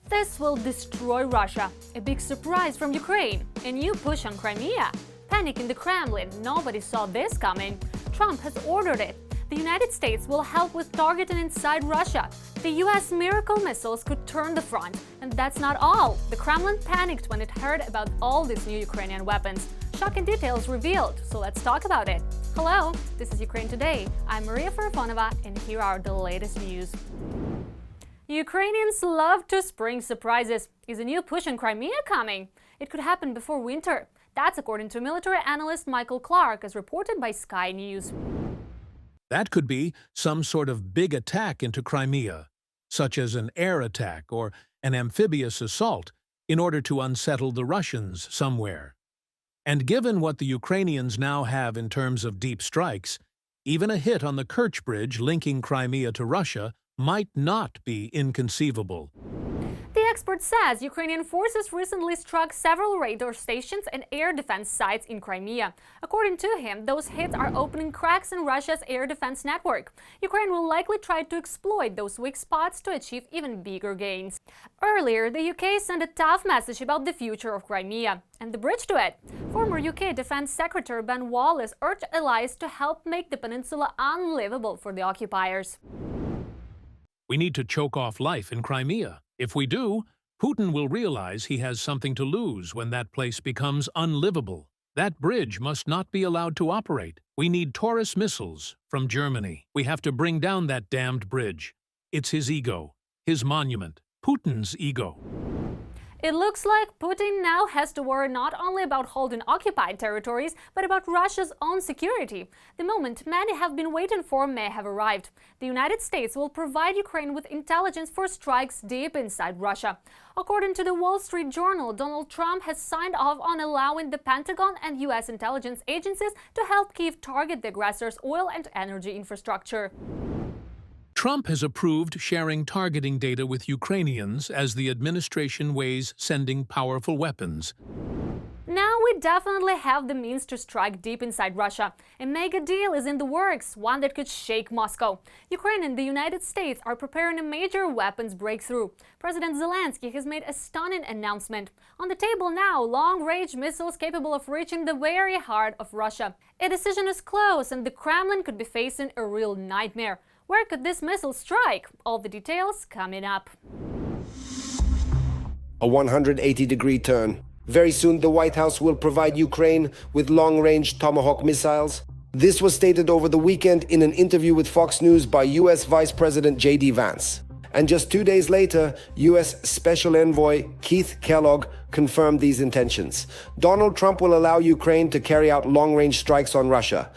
This will destroy Russia. A big surprise from Ukraine. A new push on Crimea. Panic in the Kremlin. Nobody saw this coming. Trump has ordered it. The United States will help with targeting inside Russia. The US miracle missiles could turn the front. And that's not all. The Kremlin panicked when it heard about all these new Ukrainian weapons. Shocking details revealed, so let's talk about it. Hello, this is Ukraine Today. I'm Maria Farafonova, and here are the latest news. Ukrainians love to spring surprises. Is a new push on Crimea coming? It could happen before winter. That's according to military analyst Michael Clark, as reported by Sky News. That could be some sort of big attack into Crimea, such as an air attack or an amphibious assault, in order to unsettle the Russians somewhere. And given what the Ukrainians now have in terms of deep strikes, even a hit on the Kerch Bridge linking Crimea to Russia might not be inconceivable. The expert says Ukrainian forces recently struck several radar stations and air defense sites in Crimea. According to him, those hits are opening cracks in Russia's air defense network. Ukraine will likely try to exploit those weak spots to achieve even bigger gains. Earlier, the UK sent a tough message about the future of Crimea and the bridge to it. Former UK Defense Secretary Ben Wallace urged allies to help make the peninsula unlivable for the occupiers. We need to choke off life in Crimea. If we do, Putin will realize he has something to lose when that place becomes unlivable. That bridge must not be allowed to operate. We need Taurus missiles from Germany. We have to bring down that damned bridge. It's his ego, his monument, Putin's ego. It looks like Putin now has to worry not only about holding occupied territories, but about Russia's own security. The moment many have been waiting for may have arrived. The United States will provide Ukraine with intelligence for strikes deep inside Russia. According to the Wall Street Journal, Donald Trump has signed off on allowing the Pentagon and U.S. intelligence agencies to help Kyiv target the aggressor's oil and energy infrastructure. Trump has approved sharing targeting data with Ukrainians as the administration weighs sending powerful weapons. Now we definitely have the means to strike deep inside Russia. A mega deal is in the works, one that could shake Moscow. Ukraine and the United States are preparing a major weapons breakthrough. President Zelensky has made a stunning announcement. On the table now, long-range missiles capable of reaching the very heart of Russia. A decision is close, and the Kremlin could be facing a real nightmare. Where could this missile strike? All the details coming up. A 180-degree turn. Very soon, the White House will provide Ukraine with long-range Tomahawk missiles. This was stated over the weekend in an interview with Fox News by U.S. Vice President J.D. Vance. And just 2 days later, U.S. Special Envoy Keith Kellogg confirmed these intentions. Donald Trump will allow Ukraine to carry out long-range strikes on Russia.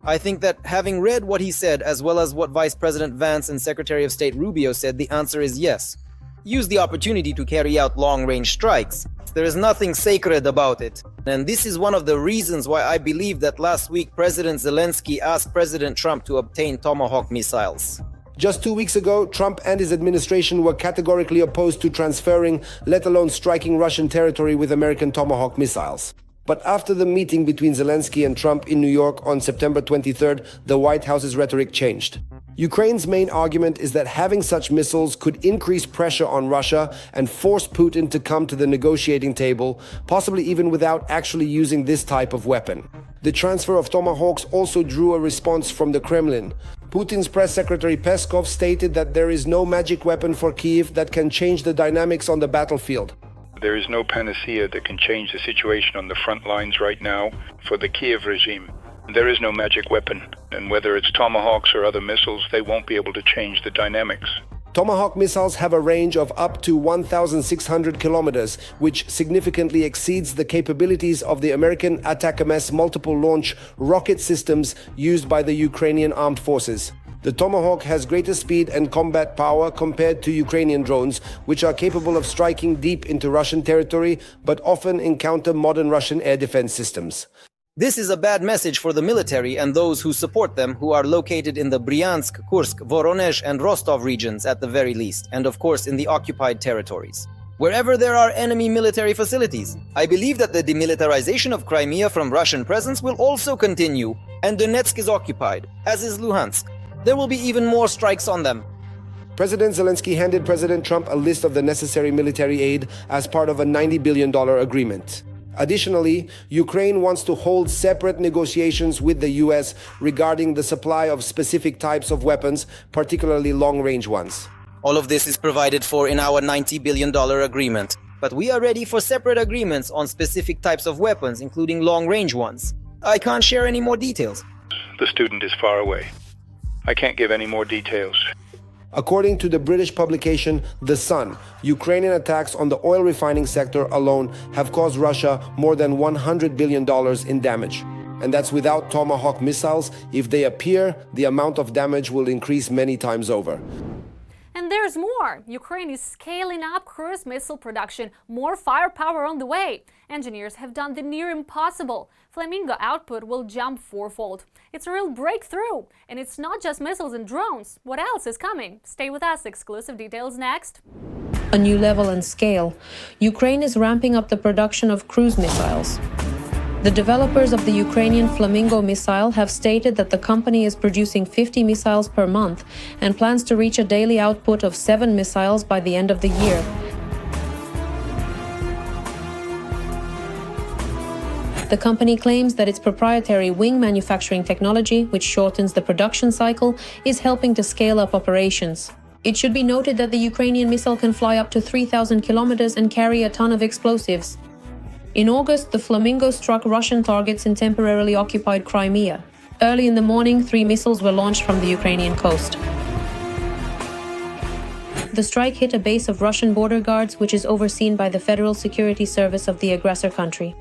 I think that having read what he said, as well as what Vice President Vance and Secretary of State Rubio said, the answer is yes. Use the opportunity to carry out long-range strikes. There is nothing sacred about it. And this is one of the reasons why I believe that last week President Zelensky asked President Trump to obtain Tomahawk missiles. Just 2 weeks ago, Trump and his administration were categorically opposed to transferring, let alone striking Russian territory with American Tomahawk missiles. But after the meeting between Zelensky and Trump in New York on September 23rd, the White House's rhetoric changed. Ukraine's main argument is that having such missiles could increase pressure on Russia and force Putin to come to the negotiating table, possibly even without actually using this type of weapon. The transfer of Tomahawks also drew a response from the Kremlin. Putin's press secretary Peskov stated that there is no magic weapon for Kyiv that can change the dynamics on the battlefield. There is no panacea that can change the situation on the front lines right now for the Kiev regime. There is no magic weapon, and whether it's Tomahawks or other missiles, they won't be able to change the dynamics. Tomahawk missiles have a range of up to 1,600 kilometers, which significantly exceeds the capabilities of the American ATACMS multiple launch rocket systems used by the Ukrainian armed forces. The Tomahawk has greater speed and combat power compared to Ukrainian drones, which are capable of striking deep into Russian territory, but often encounter modern Russian air defense systems. This is a bad message for the military and those who support them, who are located in the Bryansk, Kursk, Voronezh and Rostov regions at the very least, and of course in the occupied territories. Wherever there are enemy military facilities, I believe that the demilitarization of Crimea from Russian presence will also continue, and Donetsk is occupied, as is Luhansk. There will be even more strikes on them. President Zelensky handed President Trump a list of the necessary military aid as part of a $90 billion agreement. Additionally, Ukraine wants to hold separate negotiations with the US regarding the supply of specific types of weapons, particularly long-range ones. All of this is provided for in our $90 billion agreement. But we are ready for separate agreements on specific types of weapons, including long-range ones. I can't share any more details. The student is far away. I can't give any more details. According to the British publication The Sun, Ukrainian attacks on the oil refining sector alone have caused Russia more than $100 billion in damage. And that's without Tomahawk missiles. If they appear, the amount of damage will increase many times over. And there's more! Ukraine is scaling up cruise missile production, more firepower on the way. Engineers have done the near impossible. Flamingo output will jump fourfold. It's a real breakthrough. And it's not just missiles and drones. What else is coming? Stay with us, exclusive details next. A new level and scale. Ukraine is ramping up the production of cruise missiles. The developers of the Ukrainian Flamingo missile have stated that the company is producing 50 missiles per month and plans to reach a daily output of 7 missiles by the end of the year. The company claims that its proprietary wing manufacturing technology, which shortens the production cycle, is helping to scale up operations. It should be noted that the Ukrainian missile can fly up to 3,000 kilometers and carry a ton of explosives. In August, the Flamingo struck Russian targets in temporarily occupied Crimea. Early in the morning, 3 missiles were launched from the Ukrainian coast. The strike hit a base of Russian border guards, which is overseen by the Federal Security Service of the aggressor country.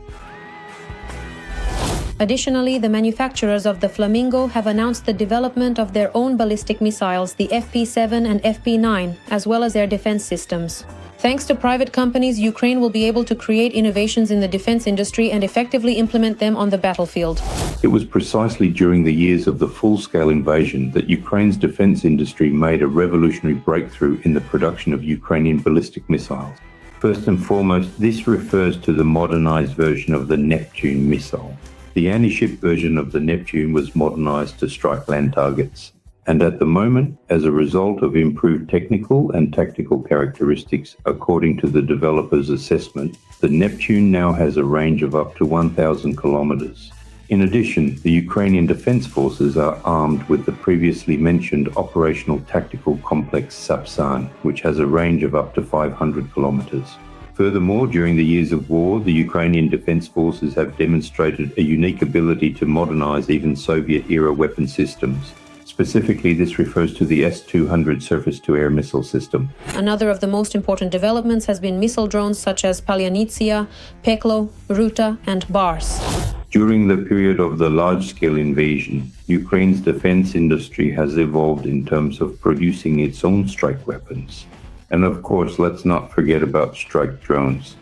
Additionally, the manufacturers of the Flamingo have announced the development of their own ballistic missiles, the FP7 and FP9, as well as their defense systems. Thanks to private companies, Ukraine will be able to create innovations in the defense industry and effectively implement them on the battlefield. It was precisely during the years of the full-scale invasion that Ukraine's defense industry made a revolutionary breakthrough in the production of Ukrainian ballistic missiles. First and foremost, this refers to the modernized version of the Neptune missile. The anti-ship version of the Neptune was modernized to strike land targets. And at the moment, as a result of improved technical and tactical characteristics, according to the developer's assessment, the Neptune now has a range of up to 1,000 kilometers. In addition, the Ukrainian Defense Forces are armed with the previously mentioned operational tactical complex Sapsan, which has a range of up to 500 kilometers. Furthermore, during the years of war, the Ukrainian Defense Forces have demonstrated a unique ability to modernize even Soviet-era weapon systems. Specifically, this refers to the S-200 surface-to-air missile system. Another of the most important developments has been missile drones such as Palyanytsia, Peklo, Ruta, and Bars. During the period of the large-scale invasion, Ukraine's defense industry has evolved in terms of producing its own strike weapons. And of course, let's not forget about strike drones.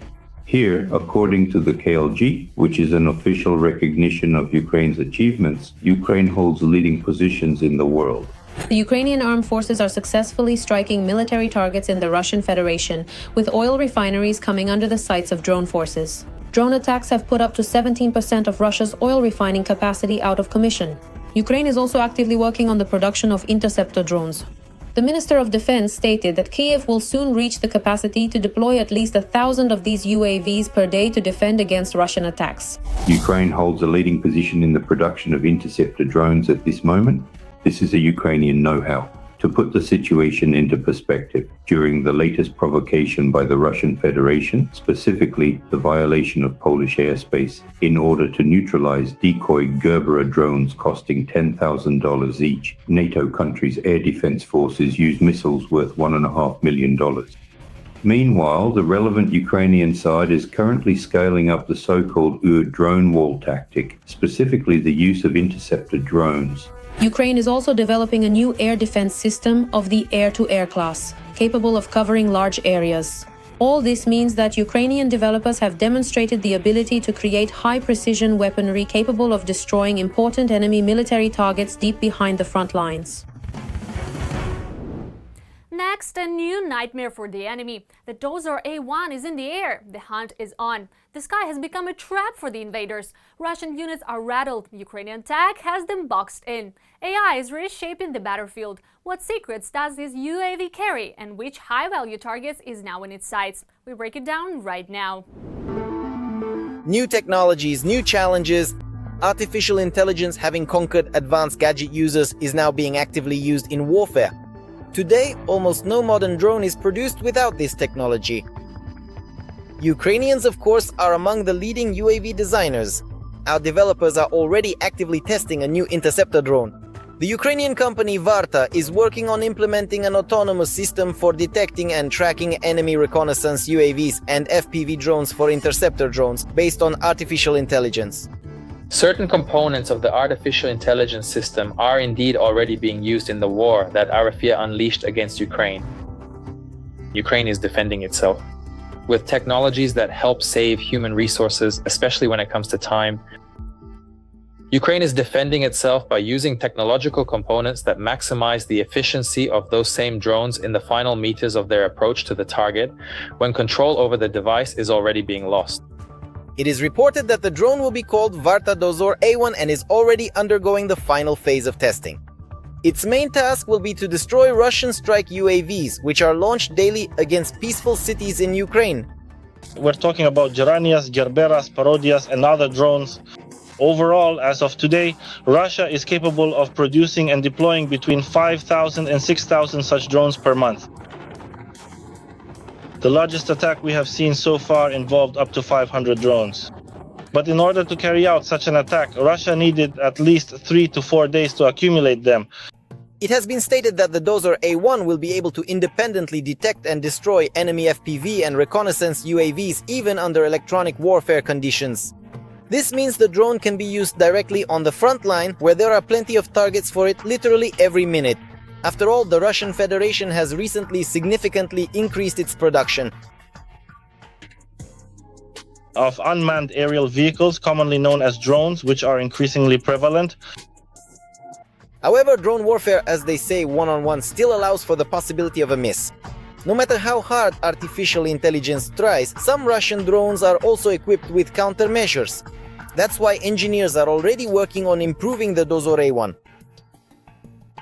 Here, according to the KLG, which is an official recognition of Ukraine's achievements, Ukraine holds leading positions in the world. The Ukrainian armed forces are successfully striking military targets in the Russian Federation, with oil refineries coming under the sights of drone forces. Drone attacks have put up to 17% of Russia's oil refining capacity out of commission. Ukraine is also actively working on the production of interceptor drones. The Minister of Defense stated that Kyiv will soon reach the capacity to deploy at least 1,000 of these UAVs per day to defend against Russian attacks. Ukraine holds a leading position in the production of interceptor drones at this moment. This is a Ukrainian know-how. To put the situation into perspective, during the latest provocation by the Russian Federation, specifically the violation of Polish airspace, in order to neutralize decoy Gerberer drones costing $10,000 each, NATO countries' air defense forces used missiles worth $1.5 million. Meanwhile, the relevant Ukrainian side is currently scaling up the so-called drone wall tactic, specifically the use of interceptor drones. Ukraine is also developing a new air defense system of the air-to-air class, capable of covering large areas. All this means that Ukrainian developers have demonstrated the ability to create high-precision weaponry capable of destroying important enemy military targets deep behind the front lines. Next, a new nightmare for the enemy. The Dozor A1 is in the air. The hunt is on. The sky has become a trap for the invaders. Russian units are rattled. Ukrainian tech has them boxed in. AI is reshaping the battlefield. What secrets does this UAV carry, and which high-value targets is now in its sights? We break it down right now. New technologies, new challenges. Artificial intelligence, having conquered advanced gadget users, is now being actively used in warfare. Today, almost no modern drone is produced without this technology. Ukrainians, of course, are among the leading UAV designers. Our developers are already actively testing a new interceptor drone. The Ukrainian company Varta is working on implementing an autonomous system for detecting and tracking enemy reconnaissance UAVs and FPV drones for interceptor drones based on artificial intelligence. Certain components of the artificial intelligence system are indeed already being used in the war that Arafia unleashed against Ukraine. Ukraine is defending itself with technologies that help save human resources, especially when it comes to time. Ukraine is defending itself by using technological components that maximize the efficiency of those same drones in the final meters of their approach to the target, when control over the device is already being lost. It is reported that the drone will be called Varta Dozor A1 and is already undergoing the final phase of testing. Its main task will be to destroy Russian strike UAVs, which are launched daily against peaceful cities in Ukraine. We're talking about Geranias, Gerberas, Parodias, and other drones. Overall, as of today, Russia is capable of producing and deploying between 5,000 and 6,000 such drones per month. The largest attack we have seen so far involved up to 500 drones. But in order to carry out such an attack, Russia needed at least 3 to 4 days to accumulate them. It has been stated that the Dozor A1 will be able to independently detect and destroy enemy FPV and reconnaissance UAVs even under electronic warfare conditions. This means the drone can be used directly on the front line, where there are plenty of targets for it literally every minute. After all, the Russian Federation has recently significantly increased its production of unmanned aerial vehicles, commonly known as drones, which are increasingly prevalent. However, drone warfare, as they say one-on-one, still allows for the possibility of a miss. No matter how hard artificial intelligence tries, some Russian drones are also equipped with countermeasures. That's why engineers are already working on improving the Dozor A1.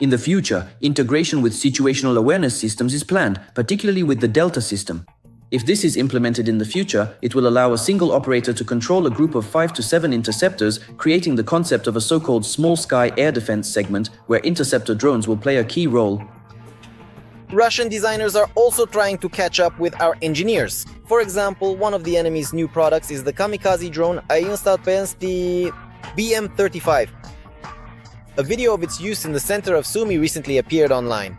In the future, integration with situational awareness systems is planned, particularly with the Delta system. If this is implemented in the future, it will allow a single operator to control a group of 5 to 7 interceptors, creating the concept of a so-called small sky air defense segment, where interceptor drones will play a key role. Russian designers are also trying to catch up with our engineers. For example, one of the enemy's new products is the kamikaze drone A1 BM-35. A video of its use in the center of Sumy recently appeared online.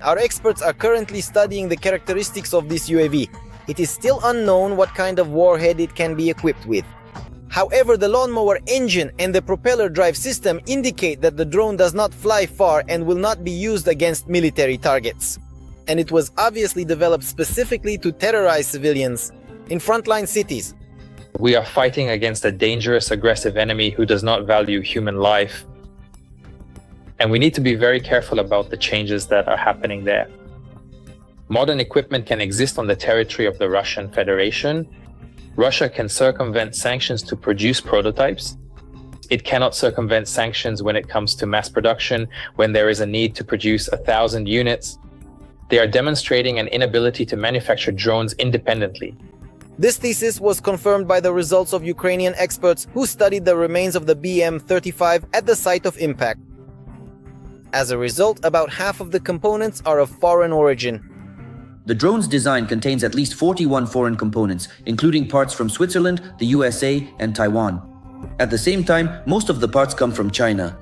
Our experts are currently studying the characteristics of this UAV. It is still unknown what kind of warhead it can be equipped with. However, the lawnmower engine and the propeller drive system indicate that the drone does not fly far and will not be used against military targets. And it was obviously developed specifically to terrorize civilians in frontline cities. We are fighting against a dangerous, aggressive enemy who does not value human life. And we need to be very careful about the changes that are happening there. Modern equipment can exist on the territory of the Russian Federation. Russia can circumvent sanctions to produce prototypes. It cannot circumvent sanctions when it comes to mass production, when there is a need to produce 1,000 units. They are demonstrating an inability to manufacture drones independently. This thesis was confirmed by the results of Ukrainian experts who studied the remains of the BM-35 at the site of impact. As a result, about half of the components are of foreign origin. The drone's design contains at least 41 foreign components, including parts from Switzerland, the USA, and Taiwan. At the same time, most of the parts come from China.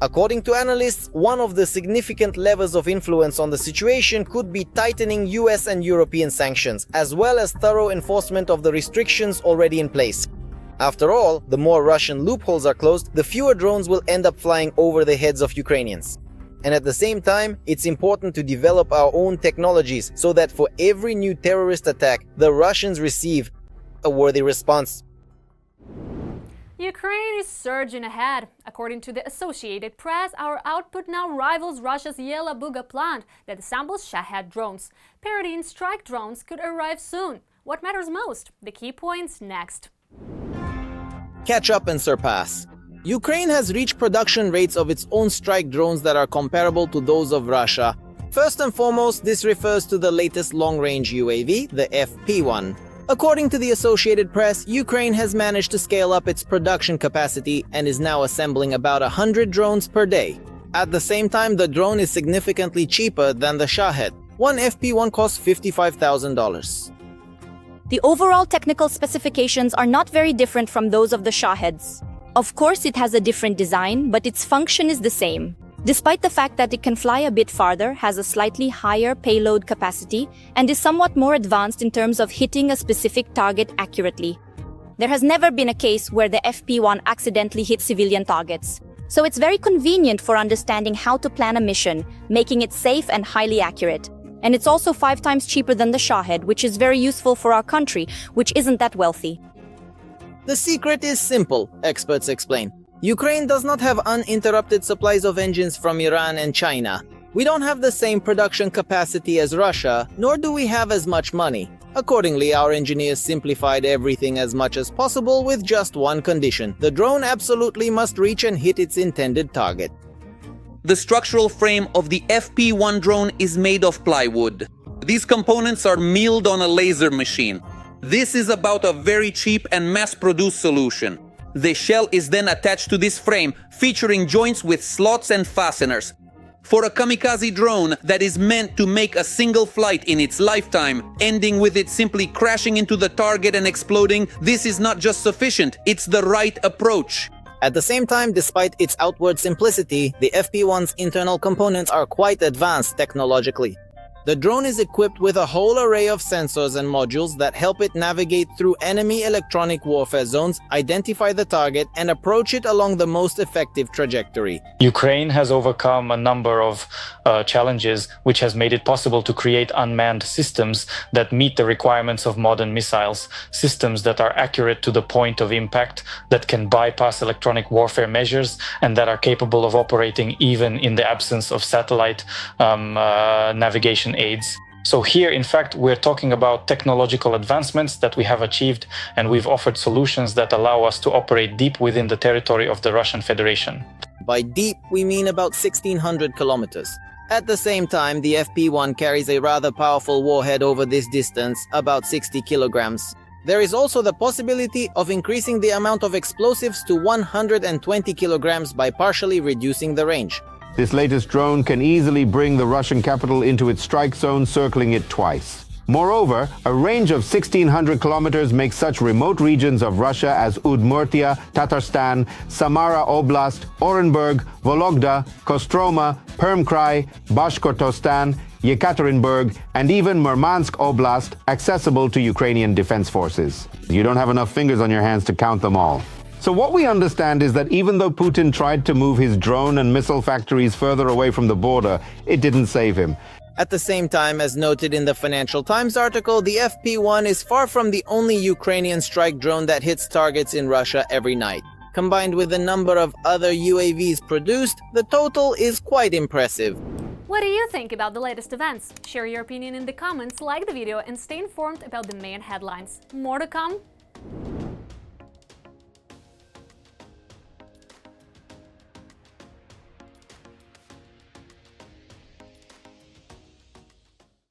According to analysts, one of the significant levers of influence on the situation could be tightening US and European sanctions, as well as thorough enforcement of the restrictions already in place. After all, the more Russian loopholes are closed, the fewer drones will end up flying over the heads of Ukrainians. And at the same time, it's important to develop our own technologies so that for every new terrorist attack, the Russians receive a worthy response. Ukraine is surging ahead. According to the Associated Press, our output now rivals Russia's Yelabuga plant that assembles Shahed drones. Parity in strike drones could arrive soon. What matters most? The key points next. Catch up and surpass. Ukraine has reached production rates of its own strike drones that are comparable to those of Russia. First and foremost, this refers to the latest long-range UAV, the FP1. According to the Associated Press, Ukraine has managed to scale up its production capacity and is now assembling about 100 drones per day. At the same time, the drone is significantly cheaper than the Shahed. One FP1 costs $55,000. The overall technical specifications are not very different from those of the Shaheds. Of course, it has a different design, but its function is the same. Despite the fact that it can fly a bit farther, has a slightly higher payload capacity, and is somewhat more advanced in terms of hitting a specific target accurately. There has never been a case where the FP1 accidentally hit civilian targets. So it's very convenient for understanding how to plan a mission, making it safe and highly accurate. And it's also 5 times cheaper than the Shahed, which is very useful for our country, which isn't that wealthy. The secret is simple, experts explain. Ukraine does not have uninterrupted supplies of engines from Iran and China. We don't have the same production capacity as Russia, nor do we have as much money. Accordingly, our engineers simplified everything as much as possible with just one condition. The drone absolutely must reach and hit its intended target. The structural frame of the FP1 drone is made of plywood. These components are milled on a laser machine. This is about a very cheap and mass-produced solution. The shell is then attached to this frame, featuring joints with slots and fasteners. For a kamikaze drone that is meant to make a single flight in its lifetime, ending with it simply crashing into the target and exploding, this is not just sufficient, it's the right approach. At the same time, despite its outward simplicity, the FP1's internal components are quite advanced technologically. The drone is equipped with a whole array of sensors and modules that help it navigate through enemy electronic warfare zones, identify the target, and approach it along the most effective trajectory. Ukraine has overcome a number of challenges, which has made it possible to create unmanned systems that meet the requirements of modern missiles, systems that are accurate to the point of impact, that can bypass electronic warfare measures, and that are capable of operating even in the absence of satellite navigation aids. So here, in fact, we're talking about technological advancements that we have achieved, and we've offered solutions that allow us to operate deep within the territory of the Russian Federation. By deep, we mean about 1,600 kilometers. At the same time, the FP1 carries a rather powerful warhead over this distance, about 60 kilograms. There is also the possibility of increasing the amount of explosives to 120 kilograms by partially reducing the range. This latest drone can easily bring the Russian capital into its strike zone, circling it twice. Moreover, a range of 1,600 kilometers makes such remote regions of Russia as Udmurtia, Tatarstan, Samara Oblast, Orenburg, Vologda, Kostroma, Permkrai, Bashkortostan, Yekaterinburg, and even Murmansk Oblast accessible to Ukrainian defense forces. You don't have enough fingers on your hands to count them all. So what we understand is that even though Putin tried to move his drone and missile factories further away from the border, it didn't save him. At the same time, as noted in the Financial Times article, the FP1 is far from the only Ukrainian strike drone that hits targets in Russia every night. Combined with the number of other UAVs produced, the total is quite impressive. What do you think about the latest events? Share your opinion in the comments, like the video, and stay informed about the main headlines. More to come?